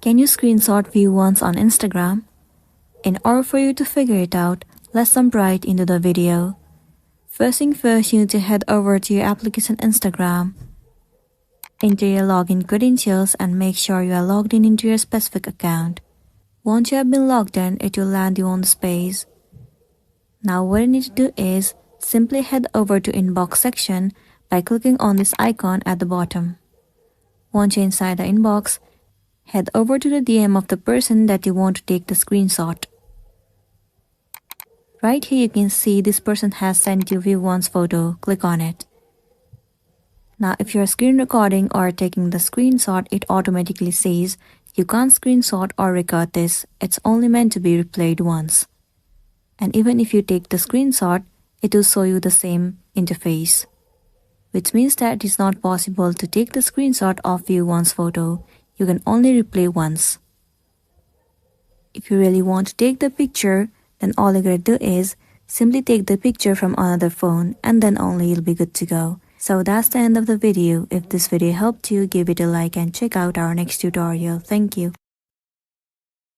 Can you screenshot view once on Instagram? In order for you to figure it out, let's jump right into the video. First thing first, you need to head over to your application Instagram. Enter your login credentials and make sure you are logged in into your specific account. Once you have been logged in, it will land you on this page. Now what you need to do is simply head over to inbox section by clicking on this icon at the bottom. Once you're inside the inbox, head over to the DM of the person that you want to take the screenshot. Right here you can see this person has sent you view once photo. Click on it. Now if you're screen recording or taking the screenshot, it automatically says you can't screenshot or record this. It's only meant to be replayed once. And even if you take the screenshot, it will show you the same interface, which means that it is not possible to take the screenshot of view once photo. You can only replay once. If you really want to take the picture, then all you gotta do is simply take the picture from another phone and then only you'll be good to go. So that's the end of the video. If this video helped you, give it a like and check out our next tutorial. Thank you.